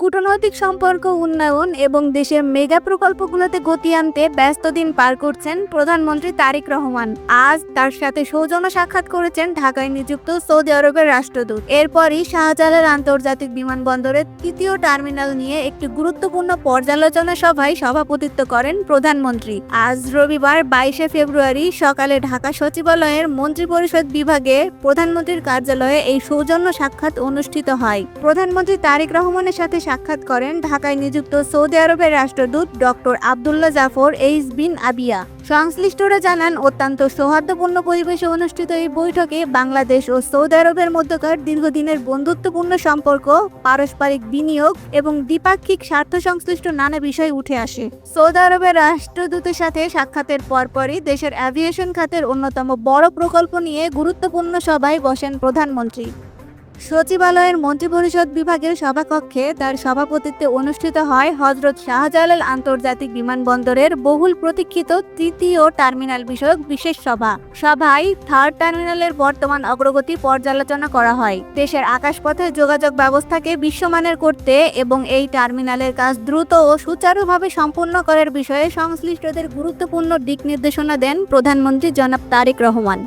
কূটনৈতিক সম্পর্ক উন্নয়ন এবং দেশের মেগা প্রকল্পগুলোতে গতি আনতে ব্যস্ত দিন পার করছেন প্রধানমন্ত্রী তারেক রহমান। আজ তার সাথে সৌজন্য সাক্ষাৎ করেছেন ঢাকায় নিযুক্ত সৌদি আরবের রাষ্ট্রদূত। এরপরই শাহজালাল আন্তর্জাতিক বিমানবন্দরের তৃতীয় টার্মিনাল নিয়ে একটি গুরুত্বপূর্ণ পর্যালোচনা সভায় সভাপতিত্ব করেন প্রধানমন্ত্রী। আজ রবিবার 22শে ফেব্রুয়ারি সকালে ঢাকা সচিবালয়ের মন্ত্রিপরিষদ বিভাগে প্রধানমন্ত্রীর কার্যালয়ে এই সৌজন্য সাক্ষাৎ অনুষ্ঠিত হয়। প্রধানমন্ত্রী তারেক রহমানের সাথে সাক্ষাৎ করেন ঢাকায় নিযুক্ত সৌদি আরবের রাষ্ট্রদূত ডক্টর আবদুল্লাহ জাফর এইচ বিন আবিয়া। সংশ্লিষ্টরা জানান, অত্যন্ত সৌহার্দ্যপূর্ণ পরিবেশে অনুষ্ঠিত এই বৈঠকে বাংলাদেশ ও সৌদি আরবের মধ্যকার দীর্ঘদিনের বন্ধুত্বপূর্ণ সম্পর্ক, পারস্পরিক বিনিয়োগ এবং দ্বিপাক্ষিক স্বার্থ সংশ্লিষ্ট নানা বিষয় উঠে আসে। সৌদি আরবের রাষ্ট্রদূতের সাথে সাক্ষাতের পরপরই দেশের অ্যাভিয়েশন খাতের অন্যতম বড় প্রকল্প নিয়ে গুরুত্বপূর্ণ সভায় বসেন প্রধানমন্ত্রী। সচিবালয়ের মন্ত্রিপরিষদ বিভাগের সভাকক্ষে তার সভাপতিত্বে অনুষ্ঠিত হয় হজরত শাহজালাল আন্তর্জাতিক বিমানবন্দরের বহুল প্রতীক্ষিত তৃতীয় টার্মিনাল বিষয়ক বিশেষ সভায় থার্ড টার্মিনালের বর্তমান অগ্রগতি পর্যালোচনা করা হয়। দেশের আকাশপথে যোগাযোগ ব্যবস্থাকে বিশ্বমানের করতে এবং এই টার্মিনালের কাজ দ্রুত ও সুচারুভাবে সম্পন্ন করার বিষয়ে সংশ্লিষ্টদের গুরুত্বপূর্ণ দিক নির্দেশনা দেন প্রধানমন্ত্রী জনাব তারেক রহমান।